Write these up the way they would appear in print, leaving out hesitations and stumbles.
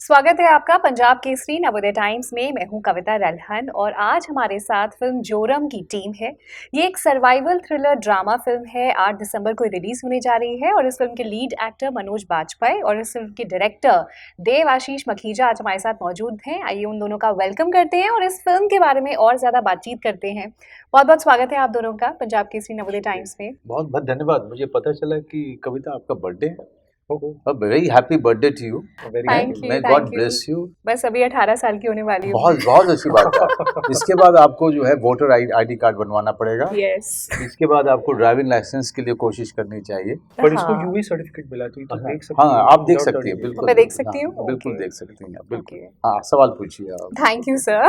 स्वागत है आपका पंजाब केसरी नवोदय टाइम्स में। मैं हूं कविता रल्हन और आज हमारे साथ फिल्म जोरम की टीम है। ये एक सर्वाइवल थ्रिलर ड्रामा फिल्म है। 8 दिसंबर को रिलीज होने जा रही है और इस फिल्म के लीड एक्टर मनोज बाजपेयी और इस फिल्म के डायरेक्टर देव आशीष मखीजा आज हमारे साथ मौजूद हैं। आइए उन दोनों का वेलकम करते हैं और इस फिल्म के बारे में और ज्यादा बातचीत करते हैं। बहुत बहुत स्वागत है आप दोनों का पंजाब केसरी नवोदय टाइम्स में। बहुत बहुत धन्यवाद। मुझे पता चला कि कविता आपका बर्थडे है। Very happy birthday to you. Thank you may thank God you. Bless you. बस अभी 18 साल की होने वाली हूँ बहुत बहुत अच्छी बात है। इसके बाद आपको जो है वोटर आईडी कार्ड बनवाना पड़ेगा। यस। इसके बाद आपको ड्राइविंग लाइसेंस के लिए कोशिश करनी चाहिए। पर इसको हाँ, यूवी सर्टिफिकेट मिला तो ये तो देख सकती हाँ, है आप देख without सकती हैं, turning बिल्कुल। तो मैं देख सकती हाँ, हूँ। बिल्कुल ओके देख सकती हैं आप, बिल्कुल। ओके। हाँ, सवाल पूछिए आप। Thank you sir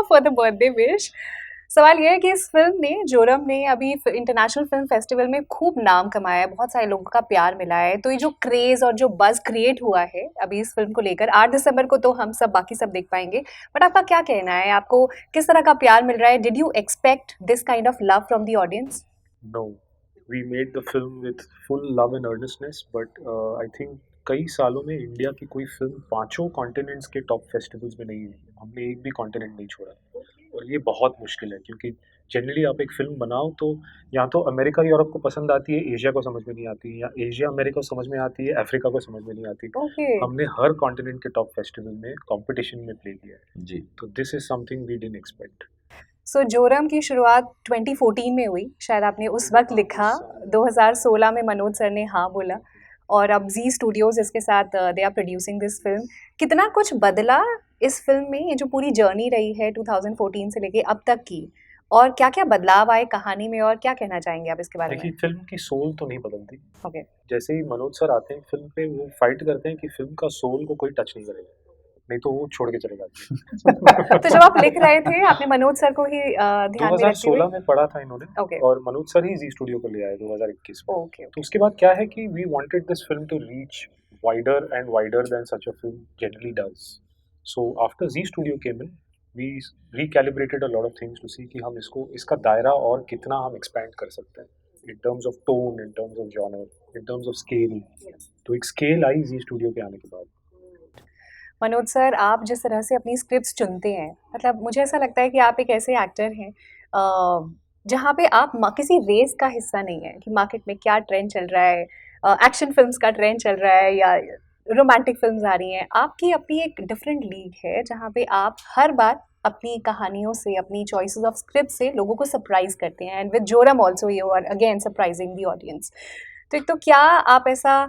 for the birthday wish. सवाल ये है कि इस फिल्म ने जोरम ने अभी इंटरनेशनल फिल्म फेस्टिवल में खूब नाम कमाया है, बहुत सारे लोगों का प्यार मिला है। तो ये जो क्रेज और जो बज क्रिएट हुआ है अभी इस फिल्म को लेकर, 8 दिसंबर को तो हम सब बाकी सब देख पाएंगे, बट आपका क्या कहना है? आपको किस तरह का प्यार मिल रहा है? Did you expect this kind of love from the audience? No, we made the film with full love and earnestness, but I think कई सालों में इंडिया की कोई फिल्म पांचों कॉन्टिनेंट्स के टॉप फेस्टिवल्स में नहीं हुई। हमने एक भी कॉन्टिनेंट नहीं छोड़ा और ये बहुत मुश्किल है क्योंकि जनरली आप एक फिल्म बनाओ तो या तो अमेरिका यूरोप को पसंद आती है, एशिया को समझ में नहीं आती है, या एशिया अमेरिका को समझ में आती है, अफ्रीका को समझ में नहीं आती। ओके। हमने हर कॉन्टिनेंट के टॉप फेस्टिवल में कंपटीशन में प्ले किया है, जी। तो this is something we didn't expect. So Joram की शुरुआत 2014 में हुई, शायद आपने उस वक्त लिखा। 2016 में मनोज सर ने हाँ बोला और अब जी स्टूडियोज इसके साथ they are producing this film. कितना कुछ बदला इस फिल्म में, ये जो पूरी जर्नी रही है 2014 से लेके अब तक की, और क्या क्या बदलाव आए कहानी में, और क्या कहना चाहेंगे आप इसके बारे में? देखिए, फिल्म की सोल तो नहीं बदलती। ओके। जैसे ही मनोज सर आते हैं फिल्म पे, वो फाइट करते हैं कि फिल्म का सोल को कोई टच नहीं करेगा, नहीं तो वो छोड़ के चले जाते हैं। तो जब आप लिख रहे थे आपने मनोज सर को ही ध्यान में रखते हुए? 2016 में पढ़ा था इन्होंने, ओके और मनोज सर ही जी स्टूडियो को ले आए 2021 में। ओके तो ओके। उसके बाद क्या है कि we wanted this film to reach wider and wider than such a film generally does. So after Zee studio came in, we recalibrated a lot of things to see कि हम इसका दायरा और कितना हम एक्सपैंड कर सकते हैं in terms of tone, in terms of genre, in terms of scale. तो एक स्केल आई जी स्टूडियो के आने के बाद। मनोज सर, आप जिस तरह से अपनी स्क्रिप्ट्स चुनते हैं, मतलब मुझे ऐसा लगता है कि आप एक ऐसे एक्टर हैं जहाँ पे आप किसी रेस का हिस्सा नहीं है कि मार्केट में क्या ट्रेंड चल रहा है, एक्शन फिल्म्स का ट्रेंड चल रहा है या रोमांटिक फिल्म्स आ रही हैं। आपकी अपनी एक डिफरेंट लीग है जहाँ पे आप हर बार अपनी कहानियों से, अपनी चॉइसेस ऑफ स्क्रिप्ट से लोगों को सरप्राइज करते हैं। And with Joram also you are again surprising the audience. तो एक तो क्या आप ऐसा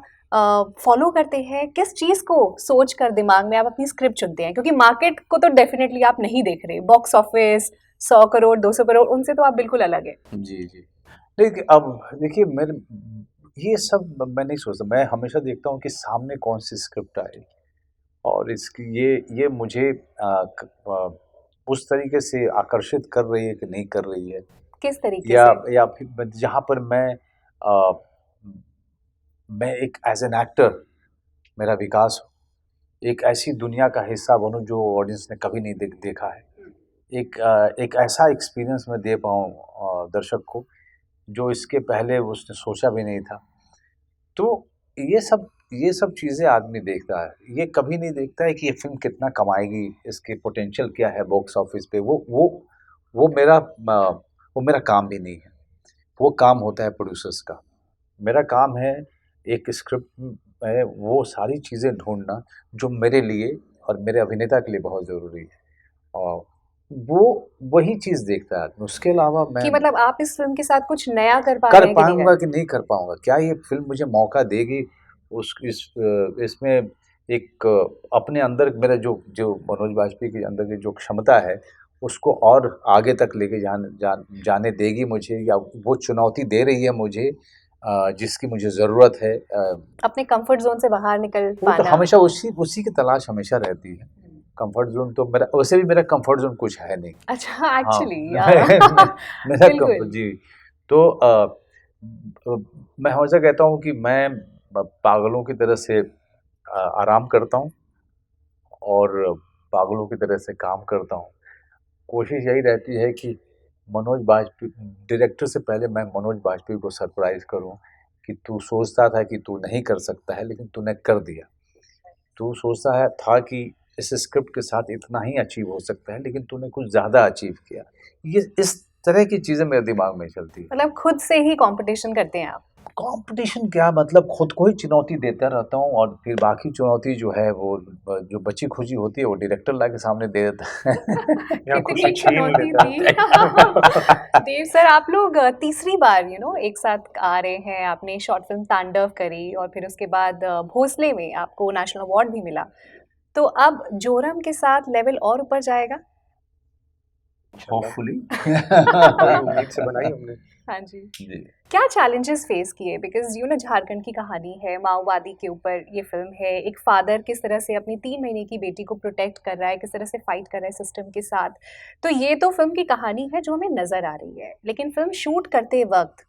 फॉलो करते हैं, किस चीज़ को सोच कर दिमाग में आप अपनी स्क्रिप्ट चुनते हैं? क्योंकि मार्केट को तो डेफिनेटली आप नहीं देख रहे, बॉक्स ऑफिस 100 करोड़ 200 करोड़ उनसे तो आप बिल्कुल अलग है। जी, जी। देखिए, अब देखिए, मेरे ये सब मैं नहीं सोचता। मैं हमेशा देखता हूँ कि सामने कौन-सी स्क्रिप्ट आई और इसकी ये मुझे उस तरीके से आकर्षित कर रही है कि नहीं कर रही है, किस तरीके या से? फिर जहाँ पर अ, मैं एक एज़ एन एक्टर मेरा विकास हो, एक ऐसी दुनिया का हिस्सा बनूँ जो ऑडियंस ने कभी नहीं देखा है। एक ऐसा एक्सपीरियंस मैं दे पाऊँ दर्शक को, जो इसके पहले उसने सोचा भी नहीं था। तो ये सब चीज़ें आदमी देखता है। ये कभी नहीं देखता है कि ये फ़िल्म कितना कमाएगी, इसकी पोटेंशियल क्या है बॉक्स ऑफिस पे। वो मेरा काम भी नहीं है। वो काम होता है प्रोड्यूसर्स का। मेरा काम है एक स्क्रिप्ट में वो सारी चीज़ें ढूँढना जो मेरे लिए और मेरे अभिनेता के लिए बहुत ज़रूरी है। और वो वही चीज़ देखता है आदमी। उसके अलावा मैं कि मतलब आप इस फिल्म के साथ कुछ नया कर पा कर रहे हैं कि नहीं पाऊँगा कर? कि नहीं कर पाऊँगा? क्या ये फ़िल्म मुझे मौका देगी? इसमें एक अपने अंदर मेरा जो जो मनोज बाजपेयी के अंदर की जो क्षमता है, उसको और आगे तक लेके जाने देगी मुझे, या वो चुनौती दे रही है मुझे जिसकी मुझे ज़रूरत है। अपने कंफर्ट जोन से बाहर निकल वो तो पाना। हमेशा उसी की तलाश हमेशा रहती है। कंफर्ट ज़ोन तो मेरा, वैसे भी मेरा कंफर्ट ज़ोन कुछ है नहीं। अच्छा, हाँ, एक्चुअली मेरा बिल्कुल। जी। तो मैं हमेशा कहता हूँ कि मैं पागलों की तरह से आराम करता हूँ और पागलों की तरह से काम करता हूँ। कोशिश यही रहती है कि मनोज बाजपेयी डायरेक्टर से पहले मैं मनोज बाजपेयी को सरप्राइज़ करूँ कि तू सोचता था कि तू नहीं कर सकता है, लेकिन तूने कर दिया। तू सोचता है था कि इस स्क्रिप्ट के साथ इतना ही अचीव हो सकता है, लेकिन तूने कुछ ज़्यादा अचीव किया। ये इस तरह की चीज़ें मेरे दिमाग में चलती है। मतलब खुद से ही कंपटीशन करते हैं आप। कंपटीशन क्या, मतलब खुद को ही चुनौती देता रहता हूँ, और फिर बाकी चुनौती जो है वो जो बची खुची होती है वो डायरेक्टर ला के सामने दे देता है। या कितनी खुशी छीन चुनौती लेता दी। है। देव सर, आप लोग तीसरी बार एक साथ आ रहे हैं। आपने शॉर्ट फिल्म तांडव करी और फिर उसके बाद भोसले में आपको नेशनल अवार्ड भी मिला। तो अब जोरम के साथ लेवल और ऊपर जाएगा। इंशाल्लाह, होपफुली। वही उम्मीद से बनाई हमने। हाँ जी। जी। क्या चैलेंजेस फेस किए? बिकॉज़ झारखंड की कहानी है, माओवादी के ऊपर ये फ़िल्म है। एक फ़ादर किस तरह से अपनी 3 महीने की बेटी को प्रोटेक्ट कर रहा है, किस तरह से फ़ाइट कर रहा है सिस्टम के साथ। तो ये तो फ़िल्म की कहानी है जो हमें नज़र आ रही है। लेकिन फ़िल्म शूट करते वक़्त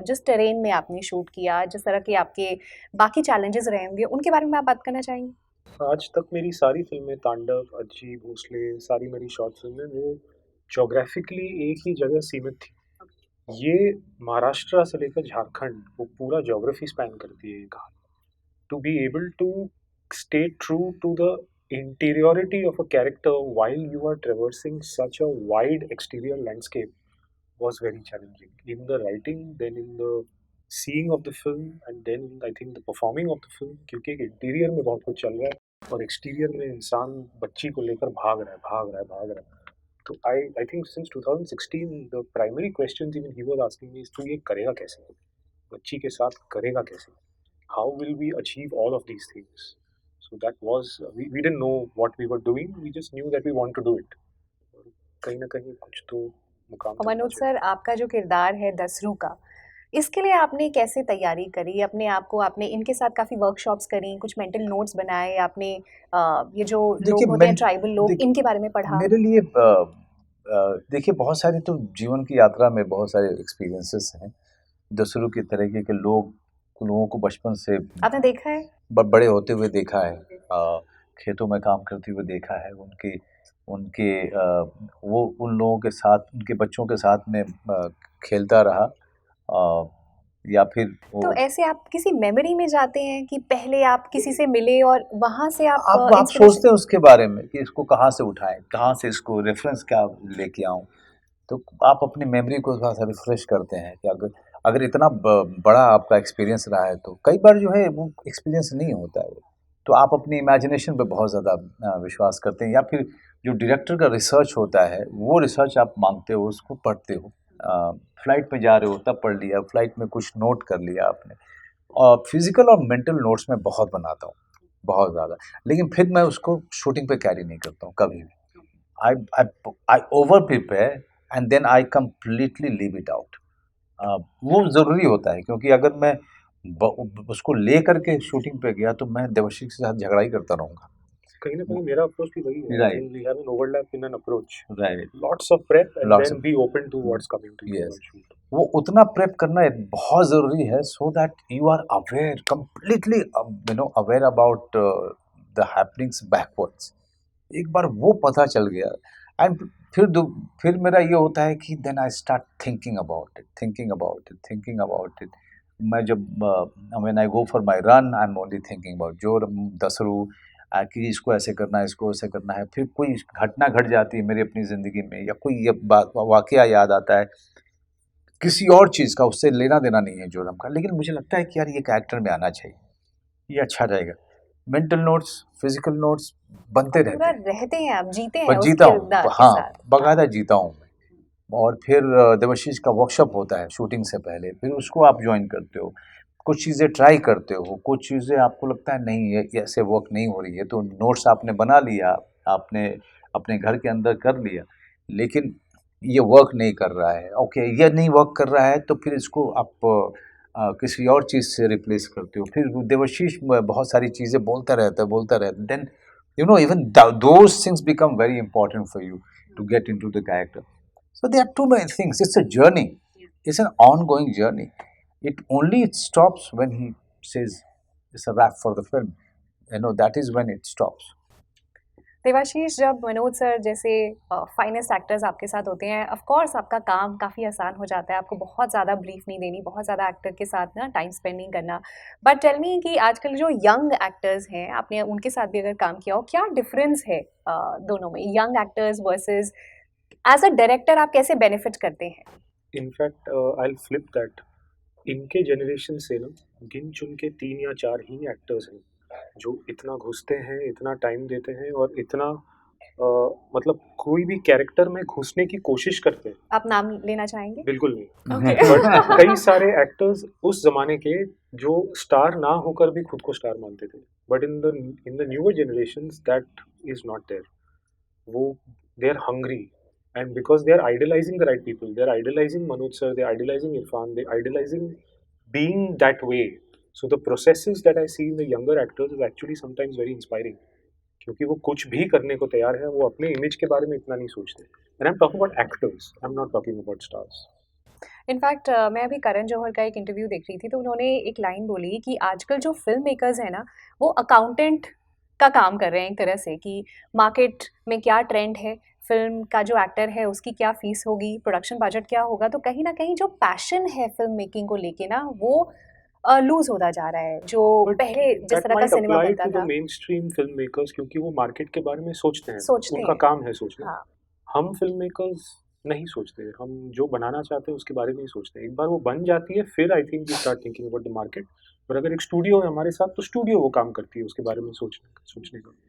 जिस टेरेन में आपने शूट किया, जिस तरह के आपके बाकी चैलेंजेस रहे होंगे, उनके बारे में आप बात करना चाहेंगे? आज तक मेरी सारी फ़िल्में तांडव, अज्जी, भोसले, सारी मेरी शॉर्ट फ़िल्में वो ज्योग्राफिकली एक ही जगह सीमित थी। ये महाराष्ट्र से लेकर झारखंड वो पूरा ज्योग्राफी स्पैन करती है ये कहानी। To be able to stay true to the interiority of a character while you are traversing such a wide exterior landscape was very challenging in the writing, then in the seeing of the film, and then I think the performing of the film, क्योंकि एक interior में बहुत कुछ चल रहा है और exterior में इंसान बच्ची को लेकर भाग रहा है। तो I think since 2016 the primary question even he was asking me, तू ये करेगा कैसे, बच्ची के साथ करेगा कैसे, how will we achieve all of these things? So that was we didn't know what we were doing. We just knew that we want to do it. कहीं ना कहीं कुछ तो मुकाम और तक मनोज पहुंचे। सर, आपका जो किरदार है दसरू का, इसके लिए आपने कैसे तैयारी करी? अपने आप को आपने इनके साथ काफ़ी वर्कशॉप्स करी, कुछ मेंटल नोट्स बनाए, आपने ये जो देखिए लोग होते मैं हैं ट्राइबल लोग, देखिए इनके बारे में पढ़ा? मेरे लिए देखिए बहुत सारी तो जीवन की यात्रा में बहुत सारे एक्सपीरियंसेस हैं। दसरों की तरीके के लोगों को बचपन से आपने देखा है? बड़े होते हुए देखा है। खेतों में काम करते हुए देखा है। उनके उनके वो उन लोगों के साथ उनके बच्चों के साथ में खेलता रहा। या फिर तो वो ऐसे आप किसी मेमोरी में जाते हैं कि पहले आप किसी से मिले और वहाँ से आप आप इंस्पिरेशन। सोचते हैं उसके बारे में कि इसको कहाँ से उठाएं, कहाँ से इसको रेफरेंस क्या लेके आऊं। तो आप अपनी मेमोरी को थोड़ा सा रिफ्रेश करते हैं कि अगर अगर इतना बड़ा आपका एक्सपीरियंस रहा है तो कई बार जो है वो एक्सपीरियंस नहीं होता है। तो आप अपनी इमेजिनेशन पे बहुत ज़्यादा विश्वास करते हैं, या फिर जो डायरेक्टर का रिसर्च होता है वो रिसर्च आप मांगते हो, उसको पढ़ते हो। फ्लाइट में जा रहे हो तब पढ़ लिया, फ्लाइट में कुछ नोट कर लिया आपने। और फिजिकल और मेंटल नोट्स में बहुत बनाता हूँ, बहुत ज़्यादा। लेकिन फिर मैं उसको शूटिंग पे कैरी नहीं करता हूँ कभी भी। I I I over prepare and then I completely leave it out। वो ज़रूरी होता है, क्योंकि अगर मैं उसको ले करके शूटिंग पे गया तो मैं देवर्षि के साथ झगड़ा ही करता रहूँगा। कहीं ना कहीं मेरा अप्रोच भी वही है। I right, think we have an overlap in an approach, right, lots of prep and lots then of be open to what's coming to you yes. On shoot. वो उतना प्रेप करना एक बहुत ज़रूरी है, so that you are aware completely, aware about the happenings backwards. एक बार वो पता चल गया, एंड फिर मेरा ये होता है कि then I start thinking about it. मैं जब when I go for my run I am only thinking about जोर दसरू, कि इसको ऐसे करना है, इसको ऐसे करना है। फिर कोई घटना घट जाती है मेरी अपनी ज़िंदगी में, या कोई ये वाकया याद आता है किसी और चीज़ का, उससे लेना देना नहीं है जोरम का, लेकिन मुझे लगता है कि यार ये कैरेक्टर में आना चाहिए, ये अच्छा रहेगा। मेंटल नोट्स, फिजिकल नोट्स और बनते पूरा रहते हैं। रहते हैं आप, जीते हैं पर उस जीता हूँ, किरदार के हाँ, साथ। हाँ। बाकायदा जीता हूँ मैं। और फिर देवाशीष का वर्कशॉप होता है शूटिंग से पहले, फिर उसको आप ज्वाइन करते हो, कुछ चीज़ें ट्राई करते हो, कुछ चीज़ें आपको लगता है नहीं ये ऐसे वर्क नहीं हो रही है, तो नोट्स आपने बना लिया, आपने अपने घर के अंदर कर लिया, लेकिन ये वर्क नहीं कर रहा है, ओके ये नहीं वर्क कर रहा है, तो फिर इसको आप किसी और चीज़ से रिप्लेस करते हो। फिर देवाशीष बहुत सारी चीज़ें बोलता रहता है, then even those things become very important for you to get into the character. So there are too many things. It's a journey. It's an ongoing journey. It only stops when he says it's a wrap for the film. That is when it stops. Devashish, जब Manoj sir जैसे finest actors आपके साथ होते हैं, of course आपका काम काफ़ी आसान हो जाता है, आपको बहुत ज़्यादा ब्रीफ नहीं देनी, बहुत ज़्यादा एक्टर के साथ ना टाइम स्पेंड नहीं करना। बट टेल मी कि आजकल जो यंग एक्टर्स हैं, आपने उनके साथ भी अगर काम किया हो, क्या डिफरेंस है दोनों में, young actors versus as a director आप कैसे बेनिफिट करते हैं? In fact I will flip that. इनके जनरेशन से ना गिन चुन के 3 या 4 ही एक्टर्स हैं जो इतना घुसते हैं, इतना टाइम देते हैं और इतना मतलब कोई भी कैरेक्टर में घुसने की कोशिश करते हैं। आप नाम लेना चाहेंगे? बिल्कुल नहीं। ओके। बट कई सारे एक्टर्स उस ज़माने के जो स्टार ना होकर भी खुद को स्टार मानते थे। But in the newer generations that is not there. वो they are hungry and because they are idolising the right people, they are idolising Manoj sir, they are idolising Irfan, they idolising being that way. So the processes that I see in the younger actors is actually sometimes very inspiring. क्योंकि वो कुछ भी करने को तैयार है, वो अपने इमेज के बारे में इतना नहीं सोचते। And I'm talking about actors, I'm not talking about stars. In fact मैं अभी करण जौहर का एक इंटरव्यू देख रही थी, तो उन्होंने एक लाइन बोली कि आजकल जो फिल्म मेकर्स हैं ना, वो अकाउंटेंट का काम कर रहे हैं एक तरह से, कि मार्केट में क्या ट्रेंड है, फिल्म का जो एक्टर है उसकी क्या फीस होगी, प्रोडक्शन बजट क्या होगा। तो कहीं ना कहीं जो पैशन है फिल्म मेकिंग को लेके ना, वो लूज होता जा रहा है, जो But पहले जिस that तरह का might सिनेमा apply बनता to the था। mainstream filmmakers क्योंकि वो मार्केट के बारे में सोचते हैं, सोचते उनका हैं। काम है सोचना। हाँ। हम फिल्म मेकर्स नहीं सोचते, हम जो बनाना चाहते हैं उसके बारे में ही सोचते हैं। एक बार वो बन जाती है फिर I think we start thinking about the market. और अगर एक स्टूडियो है हमारे साथ तो स्टूडियो वो काम करती है उसके बारे में सोचने का।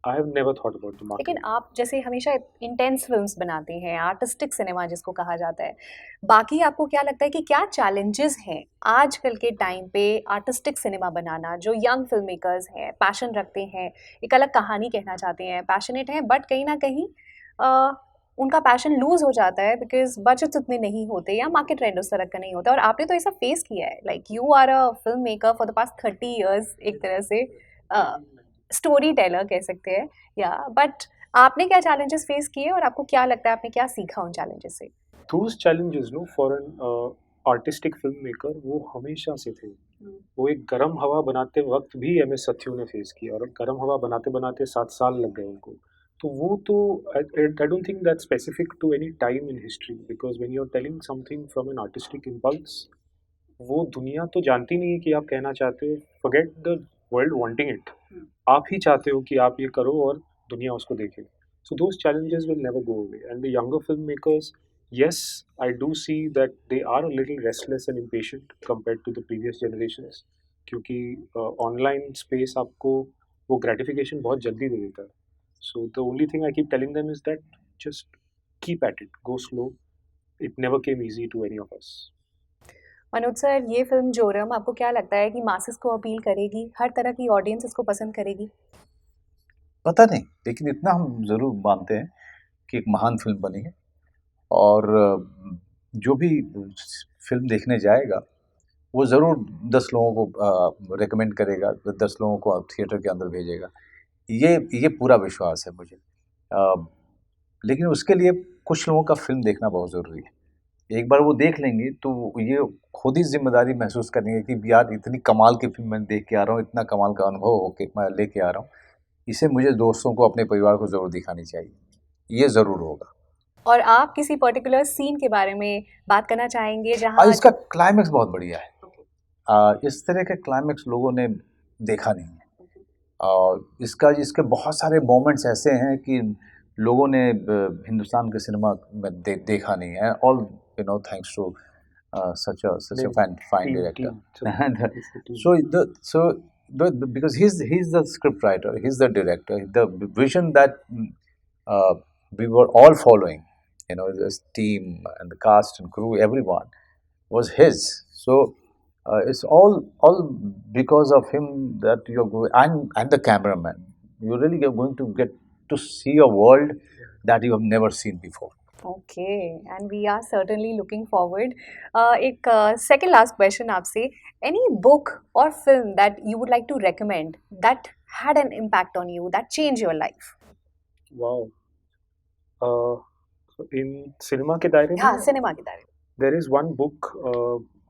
I have never thought about the लेकिन मार्केट। आप जैसे हमेशा इंटेंस फिल्म्स बनाते हैं, आर्टिस्टिक सिनेमा जिसको कहा जाता है, बाकी आपको क्या लगता है कि क्या चैलेंजेस हैं आजकल के टाइम पे आर्टिस्टिक सिनेमा बनाना? जो यंग फिल्म मेकर्स हैं, पैशन रखते हैं, एक अलग कहानी कहना चाहते हैं, पैशनेट हैं, बट कहीं ना कहीं अ, उनका पैशन लूज हो जाता है बिकॉज बजट उतने नहीं होते या मार्केट ट्रेंड उस तरह का नहीं होता। और आपने तो ऐसा फेस किया है, like you are a film maker for the past 30 years, एक तरह से स्टोरी टेलर कह सकते हैं, या बट आपने क्या चैलेंजेस फेस किए और आपको क्या लगता है आपने क्या सीखा उन चैलेंजेस से? Those challenges no for an artistic film maker वो हमेशा से थे। वो एक गरम हवा बनाते वक्त भी एम एस सत्यू ने फेस किया और गरम हवा बनाते बनाते 7 साल लग गए उनको। तो वो तो I don't think that specific to any time in history because when you are telling something from an artistic impulse वो दुनिया तो जानती नहीं है कि आप कहना चाहते हो। Forget the world wanting it, आप ही चाहते हो कि आप ये करो और दुनिया उसको देखे। So those challenges will never go away and the younger film makers, yes, I do see that they are a little restless and impatient compared to the previous generations क्योंकि ऑनलाइन स्पेस आपको वो gratification बहुत जल्दी दे देता है। So the only thing I keep telling them is that just keep at it, go slow, it never came easy to any of us. Manoj sir, ये film Joram आपको क्या लगता है कि मासेस को अपील करेगी, हर तरह की ऑडियंस इसको पसंद करेगी? पता नहीं, लेकिन इतना हम जरूर मानते हैं कि एक महान फिल्म बनी है और जो भी फिल्म देखने जाएगा वो ज़रूर 10 लोगों को रेकमेंड करेगा, 10 लोगों को थिएटर के अंदर भेजेगा। ये पूरा विश्वास है मुझे। लेकिन उसके लिए कुछ लोगों का फिल्म देखना बहुत ज़रूरी है। एक बार वो देख लेंगे तो ये खुद ही ज़िम्मेदारी महसूस करेंगे कि यार इतनी कमाल की फिल्म मैं देख के आ रहा हूँ, इतना कमाल का अनुभव होके मैं लेके आ रहा हूँ। इसे मुझे दोस्तों को, अपने परिवार को ज़रूर दिखानी चाहिए। ये ज़रूर होगा। और आप किसी पर्टिकुलर सीन के बारे में बात करना चाहेंगे जहाँ इसका क्लाइमेक्स बहुत बढ़िया है। इस तरह के क्लाइमेक्स लोगों ने देखा नहीं है और इसके बहुत सारे मोमेंट्स ऐसे हैं कि लोगों ने हिंदुस्तान के सिनेमा में देखा नहीं है। All thanks to such a fine director. And because he's the script writer, he's the director, the vision that uh, we were all following, this team and the cast and crew, everyone was his. So it's all because of him that you're going, and the cameraman. You really are going to get to see a world that you have never seen before. Okay, and we are certainly looking forward. एक second last question आपसे, any book or film that you would like to recommend that had an impact on you, that change your life? Wow, in cinema के दायरे में हाँ, cinema के दायरे में। There is one book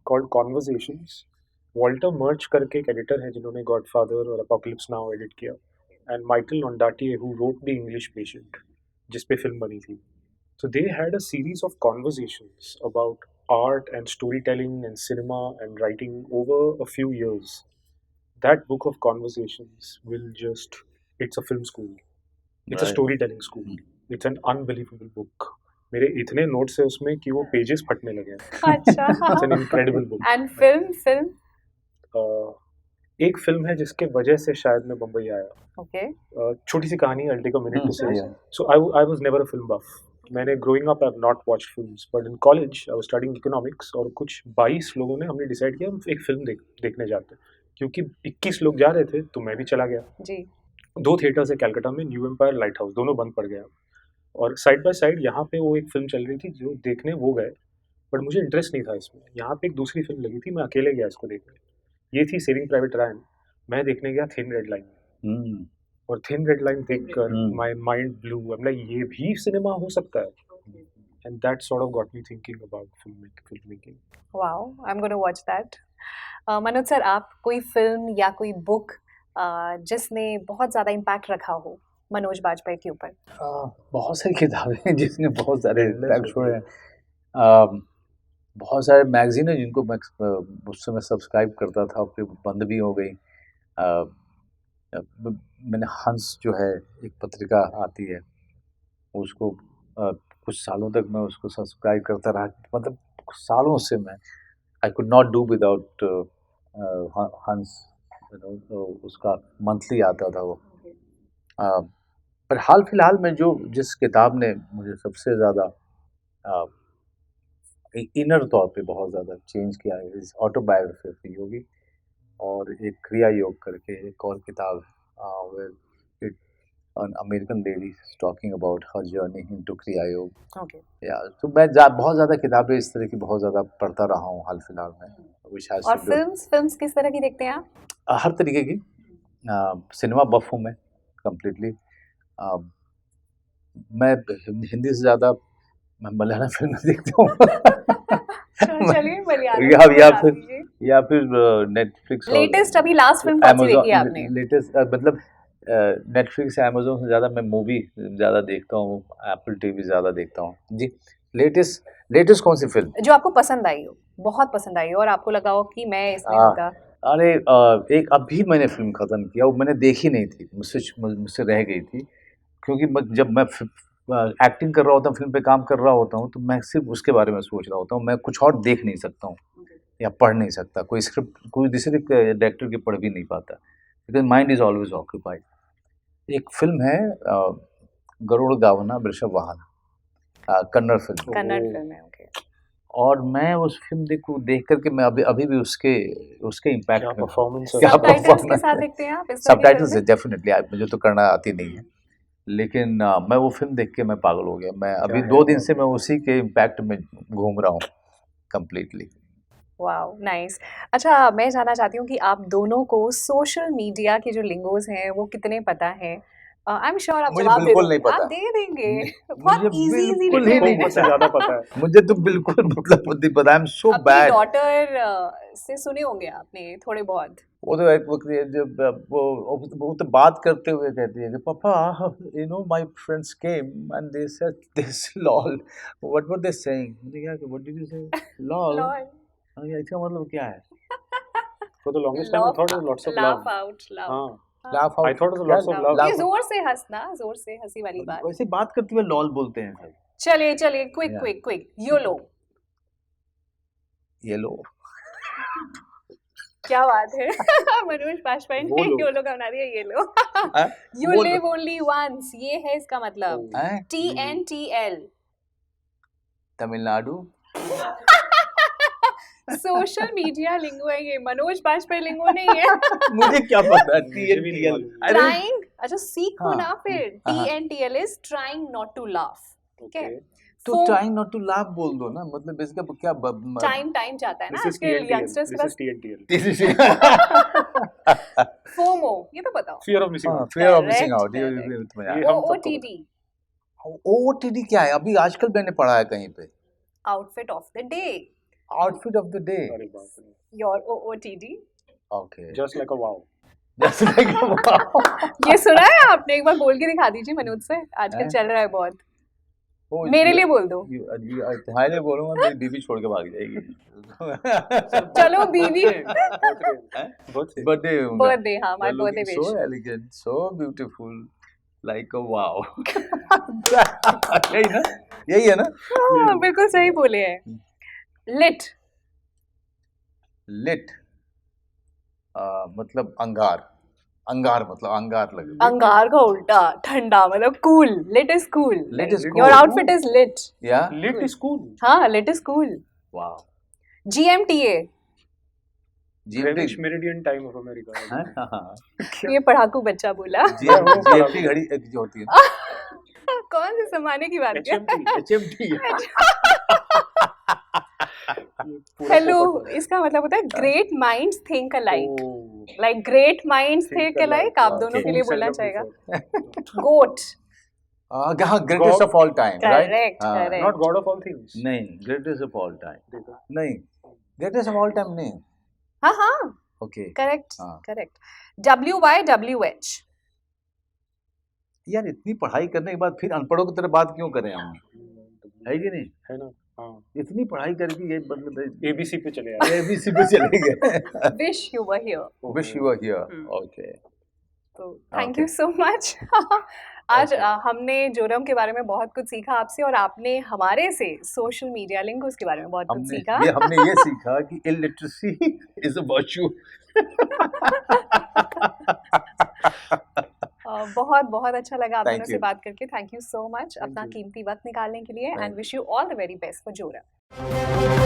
called conversations. Walter Murch करके एक editor है जिन्होंने गॉडफादर और अपोकलिप्स नाउ एडिट किया and Michael Ondaatje, who wrote The English Patient, जिस पे फिल्म बनी थी. So they had a series of conversations about art and storytelling and cinema and writing over a few years. That book of conversations will just, it's a film school. It's a Right. storytelling school. It's an unbelievable book. मेरे इतने notes है उसमें कि वो pages फटने लगे हैं. अच्छा. It's an incredible book. And film. एक फिल्म है जिसके वजह से शायद मैं बम्बई आया. Okay. छोटी सी कहानी, I'll take a minute to say. Yeah. So I was never a film buff. मैंने growing up I've not watched films, but in college I was studying economics और कुछ 22 लोगों ने हमने डिसाइड किया हम एक फिल्म देखने जाते हैं. क्योंकि 21 लोग जा रहे थे तो मैं भी चला गया. जी. 2 थिएटर्स है कलकत्ता में, न्यू एम्पायर, लाइट हाउस, दोनों बंद पड़ गया. और साइड बाय साइड यहाँ पे वो एक फिल्म चल रही थी जो देखने वो गए, बट मुझे इंटरेस्ट नहीं था इसमें. यहाँ पे एक दूसरी फिल्म लगी थी, मैं अकेले गया इसको देखने. ये थी सेविंग प्राइवेट रायन. मैं देखने गया थिन रेड लाइन. हम्म, और थिन रेड लाइन देखकर hmm. My mind blew. I am like ये भी सिनेमा हो सकता है. And that sort of got me thinking about film making. Wow, I'm going to watch that. Manoj sir, आप कोई film या कोई बुक जिसने बहुत ज़्यादा इम्पैक्ट रखा हो मनोज बाजपेयी के ऊपर? बहुत सारी किताबें हैं जिसने बहुत सारे इम्पैक्ट छोड़े हैं. अ, बहुत सारे मैगजीन है जिनको मैं उस समय सब्सक्राइब करता था, फिर बंद भी हो गई. मैंने हंस जो है एक पत्रिका आती है उसको कुछ सालों तक मैं उसको सब्सक्राइब करता रहा. मतलब सालों से मैं I could not do without हंस. तो उसका मंथली आता था वो. पर हाल फिलहाल में जिस किताब ने मुझे सबसे ज़्यादा इनर तौर पे बहुत ज़्यादा चेंज किया है इस ऑटोबायोग्राफी ऑफ योगी. और एक क्रिया योग करके एक और किताब है, an American lady is talking about her journey into क्रिया योग. Okay. तो मैं बहुत ज़्यादा किताबें इस तरह की बहुत ज़्यादा पढ़ता रहा हूँ हाल फिलहाल में. which has और to do- फिल्म्स किस तरह की देखते हैं आप? हर तरीके की. सिनेमा बफ हूँ मैं कम्प्लीटली. मैं हिंदी से ज़्यादा मैं मलयालम फिल्म देखता हूँ. चलिए मलयालम या फिल्म बता फिर दीजिए. या फिर नेटफ्लिक्स. लेटेस्ट अभी लास्ट फिल्म कौन सी देखी आपने? लेटेस्ट मतलब नेटफ्लिक्स अमेजोन से ज़्यादा मैं मूवी ज़्यादा देखता हूँ, एप्पल टीवी ज़्यादा देखता हूँ जी. लेटेस्ट कौन सी फिल्म जो आपको पसंद आई हो, बहुत पसंद आई हो और आपको लगा हो कि मैं इसमें हाँ. होता? अरे एक अभी मैंने फिल्म ख़त्म किया, वो मैंने देखी नहीं थी, मुझसे रह गई थी. क्योंकि जब मैं एक्टिंग कर रहा होता हूँ, फिल्म पे काम कर रहा होता हूँ, तो मैं सिर्फ उसके बारे में सोच रहा होता हूँ. मैं कुछ और देख नहीं सकता हूँ या पढ़ नहीं सकता. कोई स्क्रिप्ट कोई दूसरे डायरेक्टर की पढ़ भी नहीं पाता, because mind is always occupied. एक फिल्म है गरुड़ गावना वृषभ वाहन, कन्नड़ फिल्म. कन्नड़ फिल्म है. ओके. और मैं उस फिल्म देख करके मैं अभी भी उसके इम्पैक्ट क्या में. परफॉर्मेंस है. क्या सबटाइटल्स के performance साथ है. देखते हैं आप इस तरह की सबटाइटल्स फिल्में? डेफिनेटली, मुझे तो करना आती नहीं है, लेकिन मैं वो फिल्म देख के मैं पागल हो गया. मैं अभी क्या 2 है दिन वो? से मैं उसी के इम्पैक्ट में घूम रहा हूँ कम्प्लीटली. Wow, nice. अच्छा, मैं जानना चाहती हूँ कि आप दोनों को सोशल मीडिया के जो लिंगोज हैं वो कितने पता हैं? आई एम श्योर आप मुझे जवाब दे बिल्कुल दोगे. नहीं पता. आप दे देंगे. मुझे बहुत इजी बिल्कुल लिखे ही हुए नहीं हैं. मुझसे ज़्यादा पता है. मुझे तो बिल्कुल मतलब नहीं पता. आई एम सो अपनी बैड. डॉटर से सुने होंगे आपने थोड़े बहुत. वो तो एक वक्त जब वो तो बात करते हुए कहती है कि पापा you know my friends came and they said this lol. What were they saying? मुझे क्या व्हाट डिड यू से? लॉल. लॉल. इसका मतलब क्या है? For the longest time I thought it was lots of love. Laugh out loud. हाँ. Laugh I thought it was lots of love. ये जोर से हंसना, जोर से हंसी वाली बात. वैसे बात करते हुए लॉल बोलते हैं सब. चलिए quick Yeah. Quick quick YOLO. ये लो. क्या बात है. मनोज बाजपेयी वो ने लो. योलो का बना दिया ये लो. हाँ? यू वो लिव ओनली वंस, ये है इसका मतलब. हैं? TNTL. तमिलनाडु. सोशल मीडिया लिंगो है ये, मनोज बाजपेयी लिंगो नहीं है. मुझे क्या पता. मुझे भी नहीं मालूम. ट्राइंग. अच्छा सीखो हाँ. ना फिर. हाँ. TNTL is trying not to laugh. ठीक है. Okay. तो ट्राइंग नॉट टू लाफ बोल दो ना. मतलब बेसिकली क्या टाइम जाता है ना This is आजकल TNTL. यंगस्टर्स के This is pass. TNTL. FOMO, ये तो बताओ. Fear of missing out. fear of missing out. Correct, ये तुम्हें ये आया. हम सबको OOTD. OOTD क्या है? अभी आजकल मैंने पढ़ा है कहीं पे. Outfit of the day. Outfit of the day. अरे बाप रे. Your OOTD. Okay. Just like a wow. Just like wow. ये सुना है आपने? एक बार बोल के दिखा दीजिए मनोज सर, आजकल हैं? चल रहा है बहुत। ओ, मेरे लिए बोल दो। तुम्हारे लिए बोलूंगा मेरी बीवी छोड़ के भाग जाएगी। चलो बीवी। बर्थडे बर्थडे, हाँ, my birthday so wish. Elegant, so beautiful, like a wow. यही ना, यही है ना। हाँ, बिल्कुल सही बोले हैं। लिट। लिट मतलब अंगार, अंगार मतलब अंगार लगे। अंगार का उल्टा ठंडा, मतलब cool. Lit is cool. Lit is your cool. Outfit is lit. या Lit is cool. हाँ, lit is cool. Wow. GMTA, Greenwich GMT Meridian Time of America. ये पढ़ाकू बच्चा बोला। जीएमटी घड़ी एक जो होती है कौन से जमाने की बात है? HMT. एचएमटी। हेलो, इसका मतलब होता है great minds think alike. Like great minds think alike, आप दोनों के लिए बोलना चाहेगा। गोट। हाँ, greatest of all time, right? Correct, correct. Not God of all things. नहीं, ग्रेटेस्ट ऑफ ऑल टाइम देखो. नहीं, ग्रेटेस्ट ऑफ ऑल टाइम नहीं। हाँ हाँ, ओके करेक्ट हाँ। करेक्ट। WYWH। यार इतनी पढ़ाई करने के बाद फिर अनपढ़ों की तरह बात क्यों करें हम, है कि नहीं? है ना? हाँ. इतनी पढ़ाई करके ये मतलब ABC पे चले आए. एबीसी पे चले गए। Wish you were here. Wish you were here. Hmm. Okay, तो थैंक यू सो मच। आज हमने जोरम के बारे में बहुत कुछ सीखा आपसे, और आपने हमारे से सोशल मीडिया लिंक्स के बारे में बहुत कुछ सीखा। हमने ये सीखा कि इलिटरेसी इज अ वर्च्यू। बहुत बहुत अच्छा लगा आप Thank दोनों से you. बात करके। थैंक यू सो मच अपना you. कीमती वक्त निकालने के लिए, Thank and wish you all the very best for Joram.